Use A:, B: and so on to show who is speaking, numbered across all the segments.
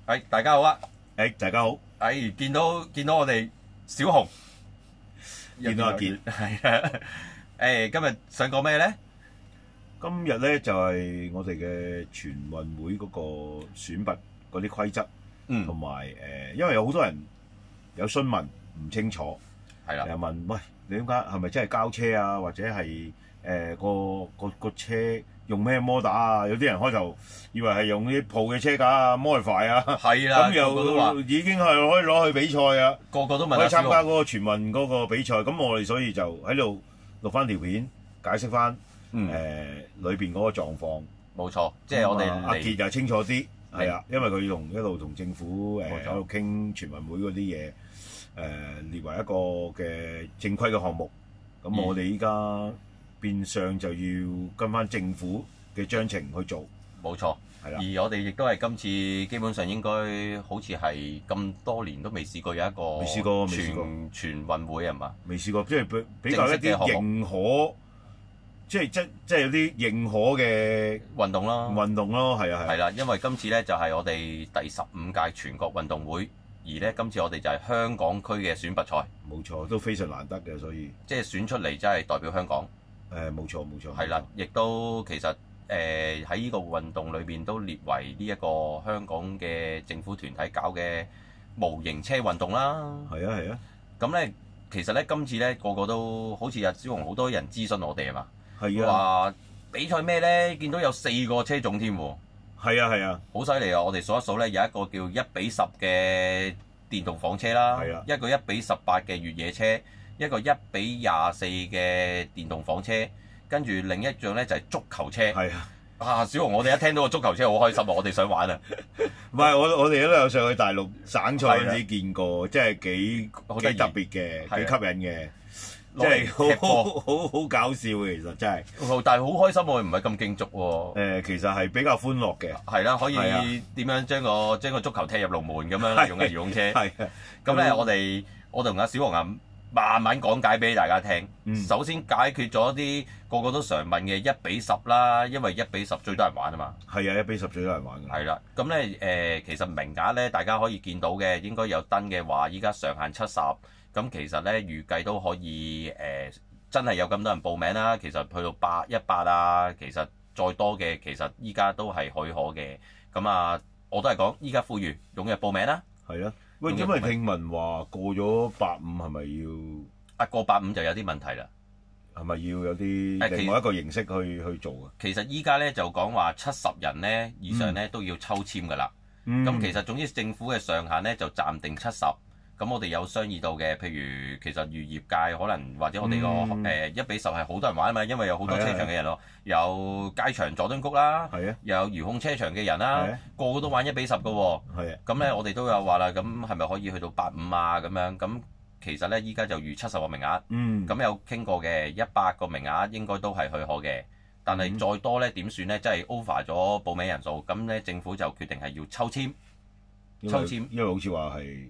A: 大家好啊！
B: 大家好，
A: 見到我哋小紅，
B: 見到阿傑，
A: 係啊！今日想講咩咧？
B: 今日咧就係我哋嘅全運會嗰個選拔嗰啲規則，同埋因為有好多人有詢問唔清楚，
A: 係啦，
B: 又問喂，你點解係咪真係交車啊？或者係個車用咩摩打啊？有啲人開頭以為係用啲鋪嘅車架 modify 啊，
A: 係啦，
B: 咁又已經係可以攞去比賽啊，
A: 個個都問
B: 可以參加嗰個全運嗰個比賽。咁我哋所以就喺度錄翻條片解釋翻裏邊嗰個狀況。
A: 冇錯，即係我哋
B: 阿傑就清楚啲，係啊，因為佢一路同政府喺度傾全運會嗰啲嘢，列為一個嘅正規嘅項目。咁我哋依家變相就要跟翻政府嘅章程去做。
A: 冇錯，係啦。而我哋亦都係今次基本上應該好似係咁多年都未試過有一個全運會係嘛？
B: 未試過，即係比較一啲認可。即係有啲認可嘅
A: 運動
B: 咯，係啊，
A: 係啦，因為今次咧就係我哋第15屆全國運動會，而咧今次我哋就係香港區嘅選拔賽，
B: 冇錯，都非常難得嘅，所以
A: 即係選出嚟真係代表香港。
B: 冇錯，
A: 係啦，亦都其實喺呢個運動裏邊都列為呢一個香港嘅政府團體搞嘅模型車運動啦。
B: 係啊。
A: 咁咧其實咧今次咧個個都好似阿小紅好多人諮詢我哋係嘛？
B: 係啊，
A: 話比賽咩咧？見到有4個車種添喎。
B: 係啊，
A: 好犀利啊！我哋數一數咧，有一個叫1:10嘅電動房車啦，一個1:18嘅越野車，一個1:24嘅電動房車，跟住另一樣咧就係足球車。
B: 係啊！
A: 小紅，我哋一聽到個足球車好開心啊！我哋想玩啊！
B: 唔係我哋都有上去大陸省賽嗰陣時見過，即係幾特別嘅，幾吸引嘅。即係好搞笑嘅，其實真係。
A: 但係好開心喎，唔係咁競逐喎。
B: 其實係比較歡樂嘅。
A: 係啦，可以點樣將個足球踢入龍門咁樣用嘅遙控車。係。咁咧，我同阿小紅啊，慢慢講解俾大家聽。首先解決咗啲個個都常問嘅1:10啦，因為1:10最多人玩啊嘛。
B: 係啊，1:10最多人玩㗎。
A: 係啦，咁咧其實名額咧，大家可以見到嘅，應該有登嘅話，依家上限70。咁其實咧預計都可以真係有咁多人報名啦。其實去到100啊，其實再多嘅其實依家都係許可嘅。咁啊，我都係講依家呼籲踴躍報名啦。係啊，
B: 喂，因為聽聞話過咗85係咪要？
A: 過85就有啲問題啦。
B: 係咪要有啲另外一個形式去做啊？
A: 其實依家咧就講話70人咧以上咧都要抽籤㗎啦。咁其實總之政府嘅上限咧就暫定70。咁我哋有商議到嘅，譬如其實漁業界可能或者我哋個1:10係好多人玩啊嘛，因為有好多車場嘅人咯，有街場佐敦谷啦，有遙控車場嘅人啦，個個都玩1:10嘅喎。咁咧我哋都有話啦，咁係咪可以去到85啊咁樣？咁其實咧依家就預70個名額。咁有傾過嘅100個名額應該都係許可嘅，但係再多咧點算咧？即係 over 咗報名人數，咁咧政府就決定係要抽籤。
B: 因為好似話係。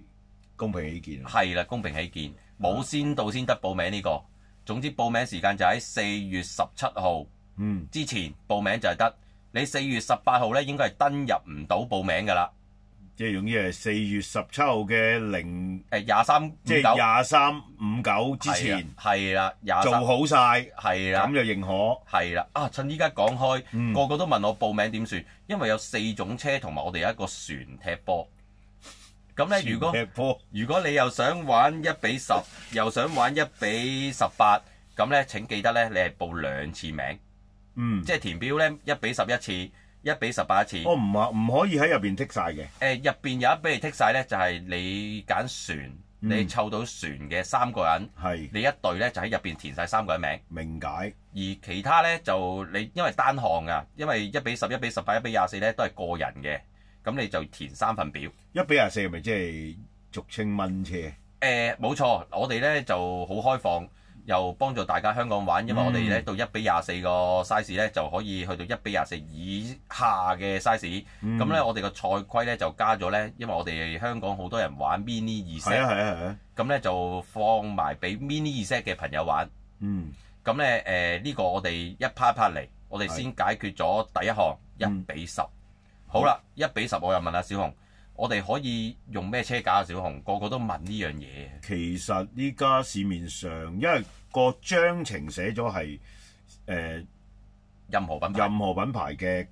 B: 公平起見
A: 係啦，公平起見，冇先到先得報名呢個。總之報名時間就喺4月17號之前報名就係得。你4月18號咧應該係登入唔到報名㗎啦。
B: 即係總之係4月17號嘅
A: 23，
B: 即係23:59之前
A: 係啦，
B: 做好晒
A: 係啦，
B: 咁就認可
A: 係啦。趁依家講開，個個都問我報名點算，因為有4種車同埋我哋有一個船踢波。咁咧，如果你又想玩1:10，又想玩1:18，咁咧請記得咧，你係報2次名，即係填表咧1:10一次，1:18一次。
B: 唔可以喺入邊剔晒嘅。
A: 入邊有一俾你剔晒咧，就係你揀船，你湊到船嘅3個人，你一隊咧就喺入邊填晒3個人名。
B: 明解。
A: 而其他咧就你因為單項㗎，因為1:10、1:18、1:24咧都係個人嘅。咁你就填3份表。
B: 1:24係咪即係俗稱蚊車？
A: 冇錯，我哋咧就好開放，又幫助大家香港玩，因為我哋咧到1:24個 size 咧就可以去到1:24以下嘅 size。咁咧我哋個賽規咧就加咗咧，因為我哋香港好多人玩 mini 2set。係啊。咁咧就放埋俾 mini 2set嘅朋友玩。咁咧呢個我哋一 part 嚟，我哋先解決咗第一項1:10。好啦，1:10我又問下小紅，我哋可以用咩車架啊？小紅個個都問呢樣嘢。
B: 其實依家市面上，因為個章程寫咗係
A: 任何品
B: 牌嘅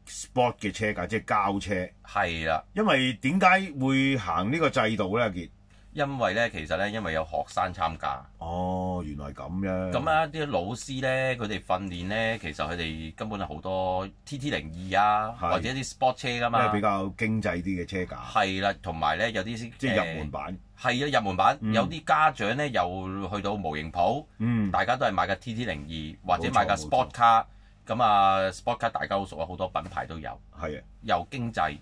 B: sport 嘅車架，即係膠車。
A: 係啦。
B: 因為點解會行呢個制度咧？阿傑？
A: 因為咧，其實咧，因為有學生參加。
B: 哦，原來咁樣。
A: 咁啊，啲老師咧，佢哋訓練咧，其實佢哋根本係好多 TT02啊，或者啲 sport 車噶嘛。
B: 即係比較經濟啲嘅車架。
A: 係啦，同埋咧有啲
B: 即係入門版。
A: 係啊，入門版。有啲家長咧又去到模型鋪，大家都係買架 TT02或者買架 sport car。咁啊，sport car 大家好熟啊，好多品牌都有。
B: 係啊。
A: 又經濟，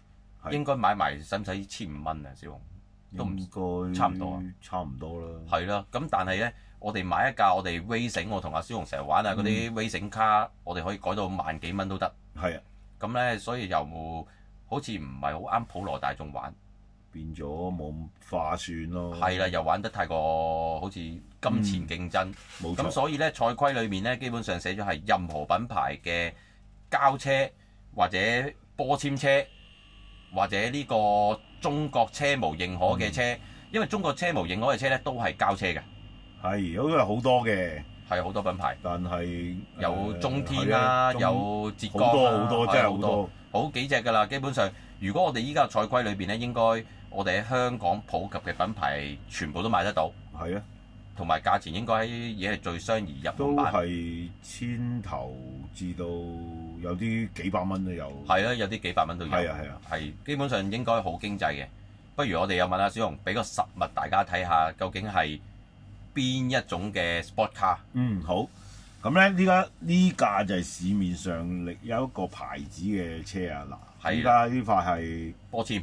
A: 應該買埋使唔使1,500蚊啊？小紅？都唔該，差唔多啊，
B: 差唔多啦。
A: 係啦，咁但係咧，我哋買一架我哋 racing，我同阿小紅成日玩啊嗰啲 racing car，我哋可以改到萬幾蚊都得。
B: 係啊，
A: 咁咧，所以又好似唔係好啱普羅大眾玩，
B: 變咗冇咁划算咯。
A: 係啦，又玩得太過好似金錢競爭。
B: 冇錯。
A: 咁所以咧，賽規裏面咧，基本上寫咗係任何品牌嘅膠車或者波纖車或者呢個中國車模認可嘅車，因為中國車模認可嘅車咧都係膠車嘅。
B: 係，好似好多嘅，
A: 係好多品牌，
B: 但係
A: 有中天啦，有浙江
B: 好多，真係好多，
A: 好幾隻㗎啦。基本上，如果我哋依家賽規裏邊咧，應該我哋喺香港普及嘅品牌全部都買得到。
B: 係啊，同
A: 埋價錢應該已經係最相宜入門版，
B: 都係千頭至到有啲幾百蚊都有。
A: 係啊，有啲幾百蚊都有。
B: 係啊，
A: 係基本上應該好經濟嘅。不如我哋又問下小紅，俾個實物大家睇下，究竟係邊一種嘅 sport car？
B: 好。咁咧，呢架就係市面上有一個牌子嘅車啊。嗱，依家呢塊係
A: 波纖，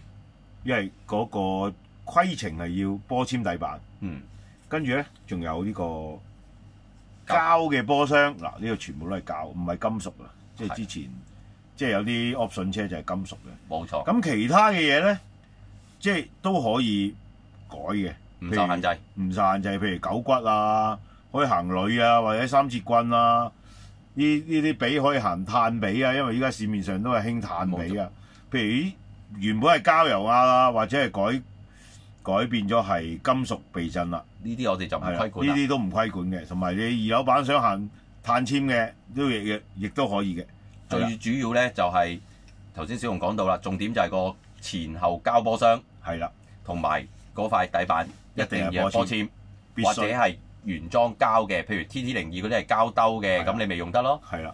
B: 因為嗰個規程係要波纖底板。跟住咧，仲有呢個膠嘅波箱。嗱，呢個全部都係膠，唔係金屬啊。即係之前，即係有啲 option 車就係金屬嘅。
A: 冇錯。
B: 咁其他嘅嘢咧，即係都可以改嘅，
A: 唔受限制。
B: 唔受限制，譬如狗骨啊，可以行鋁啊，或者三節棍啊。呢啲髀可以行碳髀啊，因為依家市面上都係興碳髀啊。譬如原本係膠油啊，或者係改變咗係金屬避震啦。
A: 呢啲我哋就唔規管。
B: 呢啲都唔規管嘅，同埋你二樓板想行碳纖嘅，都亦都可以嘅。
A: 最主要咧就係頭先小紅講到啦，重點就係個前後膠波箱，
B: 係啦，
A: 同埋嗰塊底板一定要波纖，或者係原裝膠嘅，譬如 TT02嗰啲係膠兜嘅，咁你咪用得咯。
B: 係啦，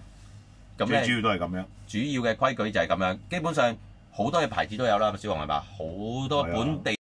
A: 咁
B: 最主要都係咁樣。
A: 主要嘅規矩就係咁樣，基本上好多嘅牌子都有啦，小紅係嘛？好多本地。